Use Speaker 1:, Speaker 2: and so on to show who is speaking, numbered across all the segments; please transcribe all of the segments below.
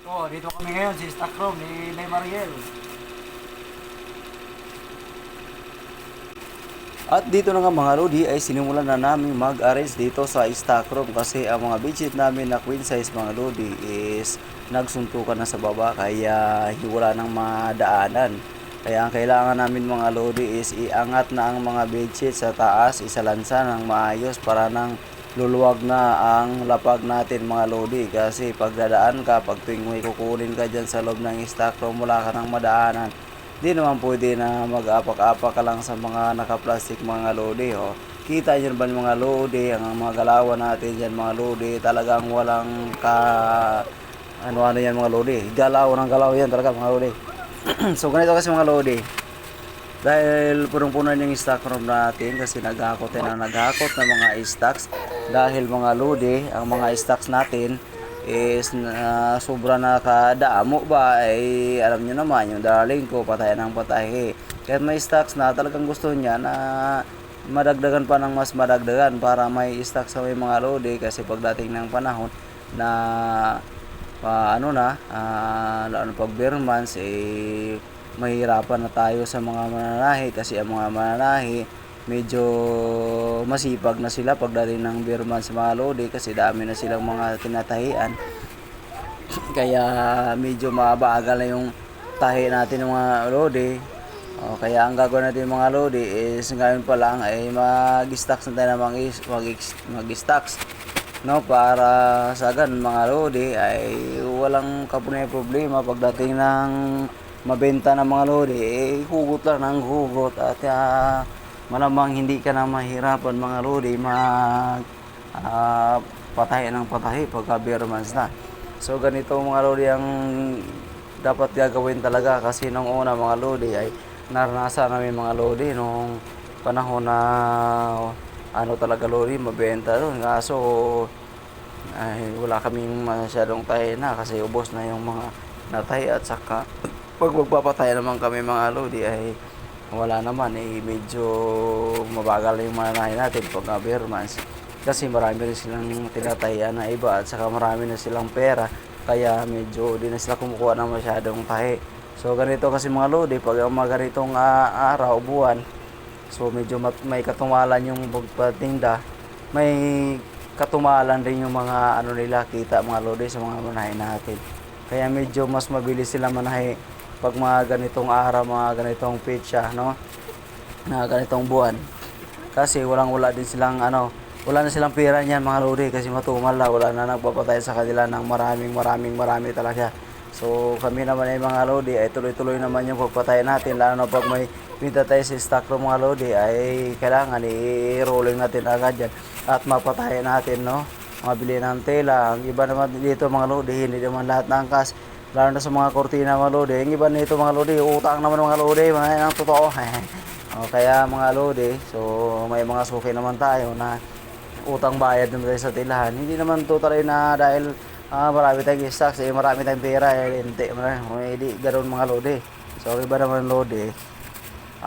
Speaker 1: Oh, dito kami ngayon sa stock room ni Nay Mariel.
Speaker 2: At dito na nga mga lodi ay sinimulan na namin mag-arrange dito sa stock room kasi ang mga bedsheet namin na queen size mga lodi is nagsuntukan na sa baba kaya wala nang madaanan. Kaya ang kailangan namin mga lodi is iangat na ang mga bedsheet sa taas, isalansa ng maayos para nang luluwag na ang lapag natin mga lodi kasi pagdadaan ka pag tuwing may kukunin ka dyan sa loob ng stock room wala ka nang madaanan. Di naman pwede na mag-apak-apak ka lang sa mga nakaplastic mga lodi. Oh. Kita nyo ba mga lodi, ang mga galawan natin dyan mga lodi, talagang walang ano yan mga lodi. Galaw ng galaw yan talaga mga lodi. So ganito kasi mga lodi. Dahil punong-puno yung stock room natin kasi naghakot na naghakot ng mga stocks. Dahil mga lodi, ang mga stocks natin is sobra na kadamo ba ay alam nyo naman yung darling ko patay ng patay kahit may stocks na talagang gusto niya na madagdagan pa ng mas madagdagan para may stocks sa may mga lodi kasi pagdating ng panahon na ano na lalo pag bare months mahirapan na tayo sa mga mananahi kasi ang mga mananahi medyo masipag na sila pagdating ng Birman sa mga lodi kasi dami na silang mga tinatahian kaya medyo mabagal na yung tahi natin ng mga lodi kaya ang gagawin natin mga lodi is ngayon pa lang ay mag-stocks na tayo na mag-stocks no, para sa ganun mga lodi ay walang kapunay problema pagdating ng mabenta ng mga lodi hugot lang ng hugot at malamang hindi ka na mahirapan mga lodi mag patay ng patay pagka bare months na. So ganito mga lodi ang dapat gagawin talaga kasi nung una mga lodi ay naranasan namin mga lodi nung panahon na ano talaga lodi mabenta doon kaso ay wala kaming masyadong tayo na kasi ubos na yung mga natay at saka pag magpapatay naman kami mga lodi ay wala naman medyo mabagal yung mananahin natin pag bare months kasi marami rin silang tinatahian na iba at saka marami na silang pera kaya medyo di na sila kumukuha ng masyadong tahi. So ganito kasi mga lodi pag mga ganitong araw buwan so medyo may katumalan yung pagpatinda may katumalan rin yung mga ano nila kita mga lodi sa mga manahin natin kaya medyo mas mabilis sila manahi pag mga ganitong araw, mga ganitong petsa, no? Na ganitong buwan. Kasi wala din silang wala na silang pera niyan mga lodi kasi matumal na wala na nagpapatay sa kanila ng marami talaga. So kami naman ay mga lodi ay tuloy-tuloy naman yung pagpatay natin lalo na pag may pinta tayo sa stock room mga lodi ay kailangan i-rolling natin agad yan at mapatayin natin, no? Mabili ng tela. Ang iba naman dito mga lodi, hindi naman lahat ng cash lalo na sa mga kortina mga lodi. Yung iba nito mga lodi, utang naman mga lodi, mga ang totoo. Kaya mga lodi, so may mga suki naman tayo na utang bayad naman tayo sa tilahan. Hindi naman totally na dahil marami tayong stocks, marami tayong pera, hindi ganoon mga lodi. So iba naman lodi,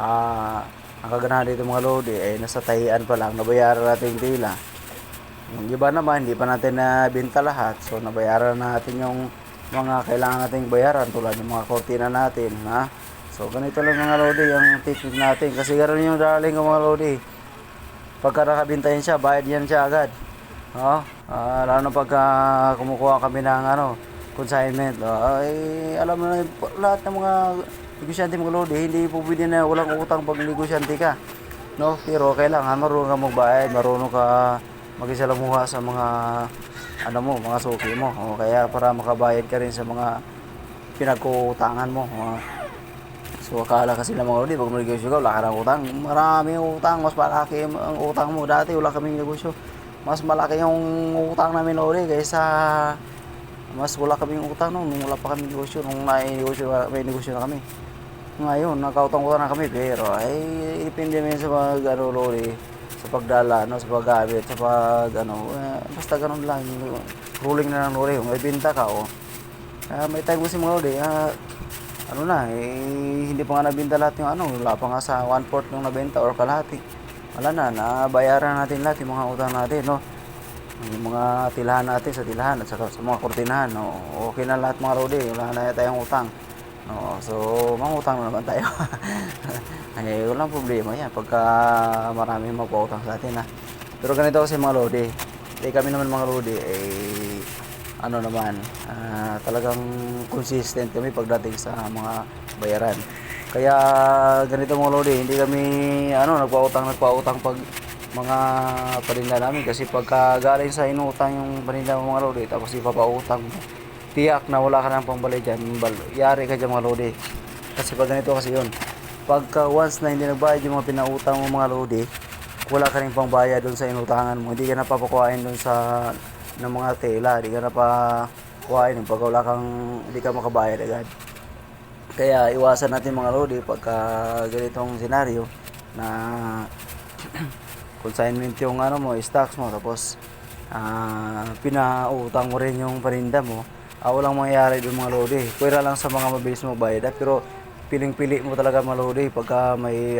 Speaker 2: ang kaganahan dito mga lodi ay nasa tahian pa lang, nabayaran natin yung tila. Yung iba naman, hindi pa natin nabenta lahat, so nabayaran natin yung mga kailangan nating bayaran tulad ng mga kortina natin so ganito lang mga lodi ang technique natin kasi ganoon yung darling ko mga lodi pagka nakabintayin siya bayad yan siya agad lalo na pagka kumukuha kami ng consignment ay alam mo na lahat ng mga negosyante mga lodi hindi po pwede na walang utang pag negosyante ka no pero kailangan marunong ka magbayad marunong ka mag-isalamuha sa mga mga suki mo kaya para makabayad ka rin sa mga pinagkuutangan mo so akala kasi ng mga lodi pag negosyo ka wala ka ng utang maraming utang mas malaki ang utang mo dati wala kaming negosyo mas malaki yung utang namin lodi kaysa mas wala kaming utang nung wala pa kaming negosyo nung may negosyo na kami ngayon nakautang-utang na kami pero ay depende mo sa mga lodi sa pagdala, sa paggamit, sa basta ganun lang, ruling na ng lori, may binta ka, may time kasi mga lori, hindi pa nga nabinta lahat yung wala pa nga sa 1/4 nung nabenta or kalahati, wala na, nabayaran natin lahat yung mga utang natin, no, Yung mga tilahan natin sa tilahan at saka sa mga kurtinahan, no? Okay na lahat mga lodi, wala na tayong utang. No, so mangutang na naman tayo. Ay, walang problema yan pagka marami magpautang sa atin ha. Pero ganito kasi mga lodi, kami naman mga lodi, ano naman, talagang consistent kami pagdating sa mga bayaran. Kaya ganito mga lodi, hindi kami nagpautang pag mga paninda namin kasi pagka galing sa inutang yung paninda mo mga lodi tapos ipapautang mo, tiyak na wala ka nang pambalik dyan, yari ka dyan mga lodi. Kasi pag ganito kasi yun, pagka once na hindi nagbayad yung mga pinautang mo mga lodi, wala ka rin pang bayad doon sa inutangan mo, hindi ka na papakuhain doon sa ng mga tela, hindi ka na papakuhain pag wala kang, hindi ka makabayad agad. Kaya iwasan natin mga lodi pagka ganitong senaryo na consignment yung stocks mo tapos pinautang mo rin yung paninda mo, walang mangyayari doon mga lodi. Pwera lang sa mga mabilis mo bayad pero piling-pili mo talaga mga lodi pagka may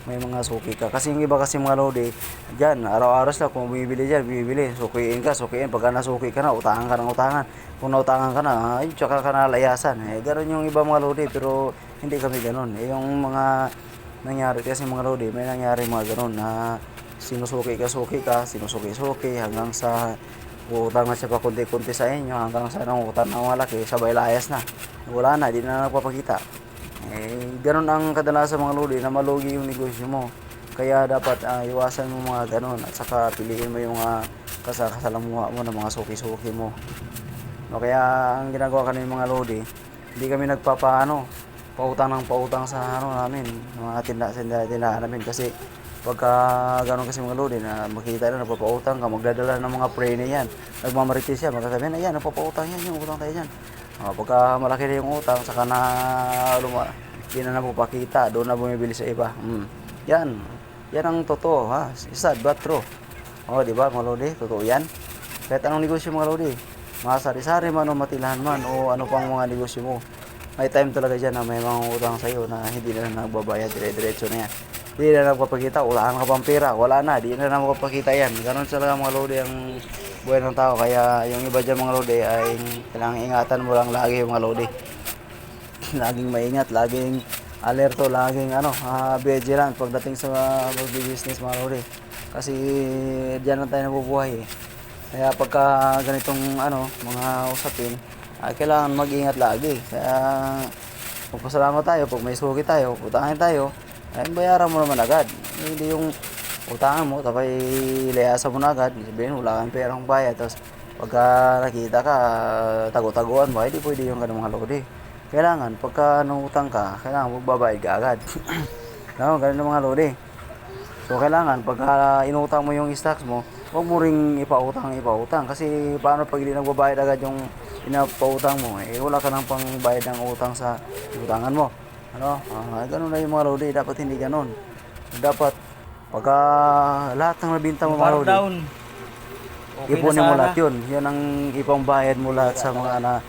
Speaker 2: may mga suki ka. Kasi yung iba kasi mga lodi, dyan, araw-araw sila kung bibili dyan, bibili. Sukiin. Pagka nasuki ka na, utangan ka ng utangan. Kung nautangan ka na, tsaka ka na layasan. Gano'n yung iba mga lodi, pero hindi kami gano'n. Yung mga nangyari kasi mga lodi, may nangyari mga gano'n na sinusuki ka, sinusuki hanggang sa utang na siya pa kunti-kunti sa inyo, hanggang sa utang na malaki, sabay layas na. Wala na, di na nagpapakita. Ganun ang kadalasan mga lodi na malugi yung negosyo mo. Kaya dapat iwasan mo mga ganun at saka piliin mo yung kasalamuha mo ng mga suki-suki mo. No, kaya ang ginagawa kami mga lodi, hindi kami pautang sa namin, mga tindahan namin kasi pagka ganun kasi mga lodi na makita na napapautang ka, magdadala ng mga pre na yan, nagmamarites yan, magsasabihin na yan, napapautang yan, yung utang tayo dyan. Pagka malaki na yung utang, saka na hindi na napapakita, doon na bumibili sa iba. Yan ang totoo ha, sad but true. Di ba mga lodi, totoo yan. Kahit anong negosyo mga lodi, mga sari-sari man o matilahan man o ano pang mga negosyo mo, may time talaga dyan na may mga utang sa'yo na hindi na nagbabayad, dire-diretso na yan. Hindi na nagpapakita, wala ka pang pera, wala na, hindi na magpapakita yan. Ganon talaga mga lodi ang buhay ng tao. Kaya yung iba dyan mga lodi ay kailangang ingatan mo lang lagi yung mga lodi. Laging maingat, laging alerto, laging vigilant pagdating sa business mga lodi. Kasi diyan lang tayo nabubuhay Kaya pagka ganitong mga usapin, kailangan mag-ingat lagi. Kaya magpasalamat tayo pag may suki tayo, utangin tayo, bayaran mo naman agad. Hindi yung utangan mo, tapos layasan mo na agad, sabihin wala kang perang bayad, tapos pagka nakita ka, tago-taguan mo, hindi pwede yung ganun mga lodi. Kailangan, pagka utang ka, kailangan magbabayad ka agad. Ganun mga lodi. So kailangan, pagka inutang mo yung stocks mo, huwag mo ring ipautang. Kasi paano pag hindi nagbabayad agad yung inapautang mo, wala ka nang pangbayad ng utang sa utangan mo. Ganun na yung mga lodi, dapat hindi ganun. Dapat, pagka lahat ng nabinta mo mga lodi, okay, ipunin mo lahat yun. Yan ang ipangbayad mo lahat sa mga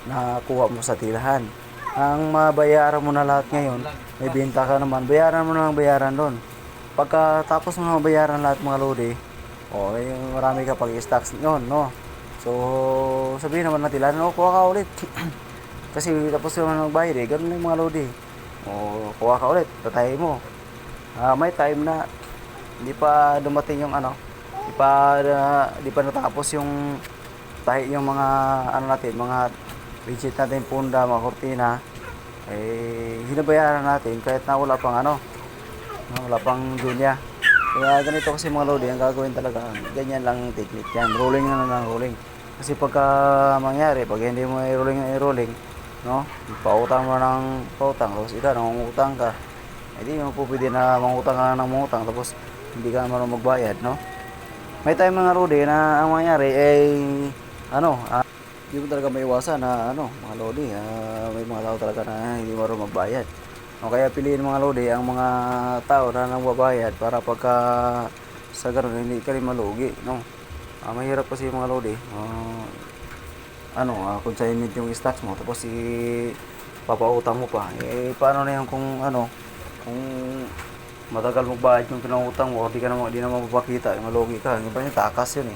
Speaker 2: nakuha mo sa tilahan. Ang mabayaran mo na lahat ngayon, may binta ka naman, bayaran mo na lang bayaran doon. Pagka tapos mo na bayaran lahat mga lodi, marami ka pag-stocks yun, no? So, sabihin naman na tilahan, kuha ka ulit. Kasi tapos naman magbayad ganun yung mga lodi. Kuha ka ulit, tatay mo. May time na hindi pa dumating yung di pa natapos yung mga natin, mga budget natin, punda, mga kortina, hinabayaran natin kahit na wala pang dunya. Kaya ganito kasi mga lodi, ang gagawin talaga, ganyan lang technique yan, rolling na lang rolling. Kasi pagka mangyari, pag hindi mo i-rolling, no? Pautang mo ng pautang, tapos ikaw nangungutang ka, hindi mo po pwede na mangutang ka ng mangutang, tapos hindi ka marunong magbayad, no? May time mga lodi na ang mangyari hindi mo talaga maiwasan na mga lodi, may mga tao talaga na hindi marunong magbayad. Kaya piliin mga lodi ang mga tao na nagbabayad para pagka sa ganun hindi ka rin malugi, no? Mahirap kasi mga lodi, consignment yung stocks mo tapos papautang mo pa. Paano na yan kung matagal magbayad yung pinautang mo, di na mapapakita, malugi ka. Yung iba yung takas yun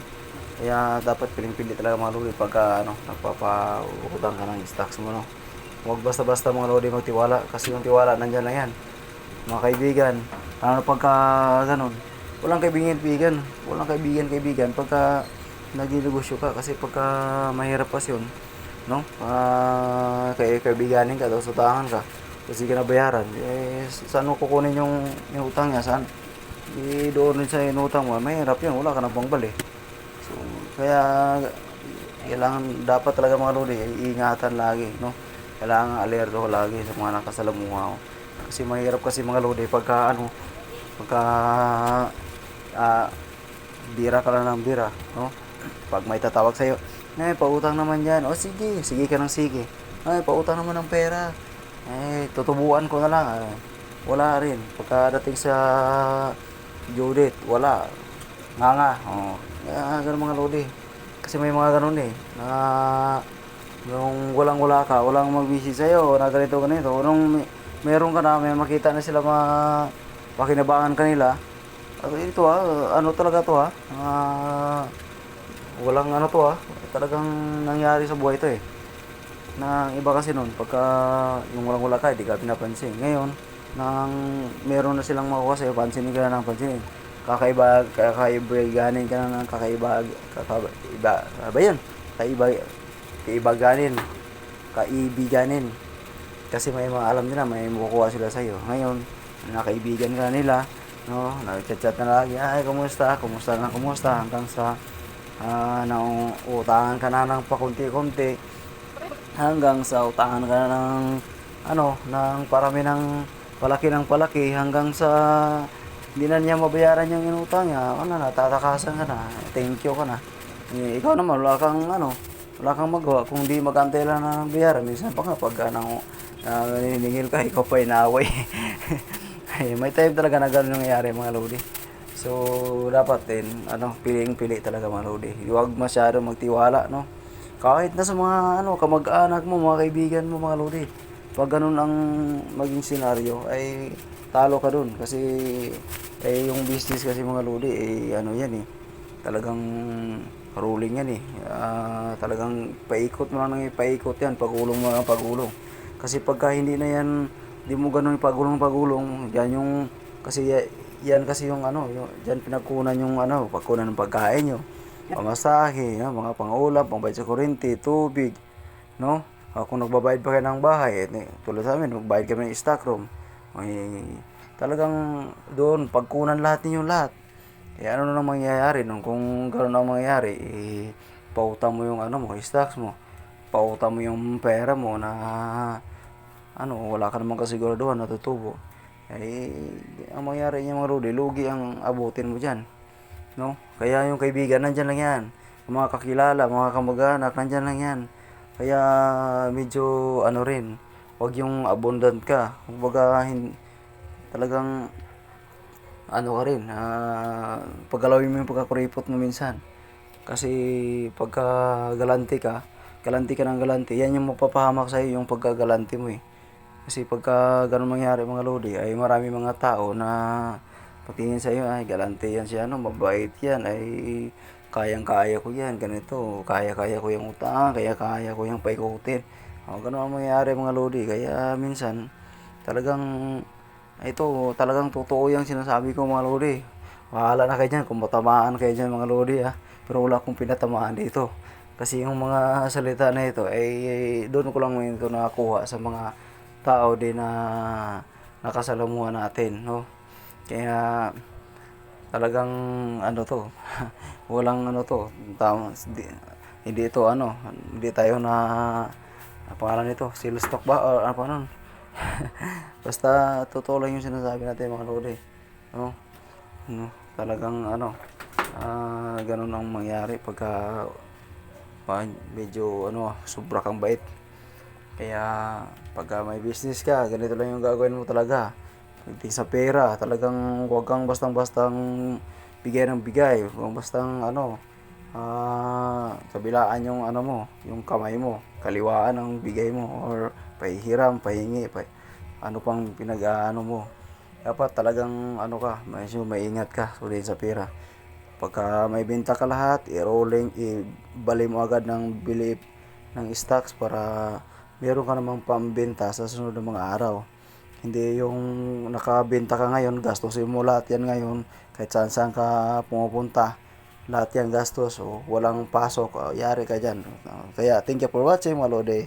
Speaker 2: Kaya dapat piling-pili talaga mga lodi pagka nagpapautang ka ng stocks mo, no. Huwag basta-basta mga lodi magtiwala kasi yung tiwala nandyan lang yan. Mga kaibigan, ano pagka ganun, walang kaibigan pagka nagninegosyo ka kasi pagka mahirap kasi yun, no? Kaibiganin ka, tapos utangan ka, kasi kinabayaran, saan mo kukunin yung utang niya, saan? Doon rin sa inutang mo, mahirap yun, wala ka nang pangbalik. So, kaya kailangan dapat talaga mga lodi, iingatan lagi, no? Kailangan alerto lagi sa mga nakasalamuha ko. Kasi mahirap kasi mga lodi pagka ah, bira ka lang ng bira, no? Pag may tatawag sa'yo, pautang naman yan. O sige, sige ka ng sige. Pautang naman ng pera. Tutubuan ko na lang. Wala rin. Pagkadating sa Judith, wala. Nga. Oh. Kaya ganun mga lodi. Kasi may mga ganun na yung walang-wala ka, walang mag-visit sa'yo, na ganito. Nung meron ka na, may makita na sila pakinabangan kanila. Ito ano talaga to walang ano to talagang nangyari sa buhay to na iba kasi nun, pagka yung walang-wala ka, hindi ka pinapansin. Ngayon, nang meron na silang makuha sa'yo, pansinin ka na ng pansinin. Kakaibiganin ka na ng ba yun? Kaibiganin. Kasi may mga alam nila, may makukuha sila sa'yo. Ngayon, nakaibigan ka nila, no? Nag-chat na lagi, kumusta, hanggang sa nauutangan ka na ng pakunti-kunti, hanggang sa utangan ka na ng parami ng palaki, hanggang sa hindi na niya mabayaran yung inutang niya, natatakasan ka na, thank you ka na. Ikaw naman, wala kang magawa kung di magantay lang na ng bayaran. Minsan pa nga, pag naniningil ka, ikaw pa inaaway. May time talaga na gano'n nangyayari mga lodi. So, dapat din, piling-pili talaga mga lodi. Huwag masyado magtiwala, no? Kahit na sa mga, kamag-anak mo, mga kaibigan mo, mga lodi. Pag ganun ang maging senaryo, ay talo ka dun. Kasi, yung business kasi mga lodi, yan talagang ruling yan talagang paikot mo lang ng ipaikot yan, pagulong mo lang pagulong. Kasi pagka hindi na yan, di mo ganun pagulong, yan kasi yung diyan pinagkunan yung pagkunan ng pagkain nyo, pamasahe, mga pangulam, pangbayad sa kuryente, tubig, no? Kung nagbabayad pa kayo ng bahay, tulad sa amin, magbayad kami ng stock room, talagang doon, pagkunan lahat ninyo lahat. Ano na mangyayari nun? Kung gano'n ang mangyayari, pautang mo yung stocks mo, pautang mo yung pera mo na wala ka namang kasiguraduhan na tutubo. Ang mangyayari niya mga lodi, lugi ang abutin mo dyan, no? Kaya yung kaibigan, nandyan lang yan. Yung mga kakilala, mga kamag-anak, nandyan lang yan. Kaya medyo rin, wag yung abundant ka. Kumbaga, talagang ka rin, paggalawin mo yung pagkakuripot mo minsan. Kasi pagka galante ka ng galante, yan yung mapapahamak sa'yo, yung pagkagalante mo Kasi pagka ganun mangyari mga lodi, ay marami mga tao na patingin sa'yo, ay galante yan siya, mabait yan, ay kayang-kaya ko yan, ganito, kaya-kaya ko yung utang, kaya-kaya ko yung paikutin. Ganun ang mangyari mga lodi, kaya minsan, talagang totoo yung sinasabi ko mga lodi. Bahala na kayo dyan kung matamaan kayo dyan mga lodi Pero wala akong pinatamaan dito. Kasi yung mga salita na ito ay doon ko lang ito nakakuha sa mga tao din na nakasalamuhan natin, no? Kaya talagang walang hindi ito hindi tayo pangalan nito, sales stock ba o ano pa nun? Basta totoo lang yung sinasabi natin mga lodi, no? Talagang ganun ang mangyari pagka medyo sobra kang bait. Kaya pagka may business ka, ganito lang yung gagawin mo talaga. Pagdating sa pera, talagang huwag kang bastang bigay ng bigay, huwag bastang kabilaan yung yung kamay mo, kaliwaan ang bigay mo, or pahihiram, pahingi, pang mo. Dapat talagang medyo maingat ka ulit sa pera. Pagka may benta ka lahat, i-rolling, ibali mo agad ng bili ng stocks para meron ka namang pambenta sa sunod na mga araw. Hindi yung nakabenta ka ngayon, gastusin mo lahat yan ngayon, kahit saan saan ka pumupunta. Lahat yan gastos, o walang pasok, yari ka dyan. Kaya thank you for watching mga lodi.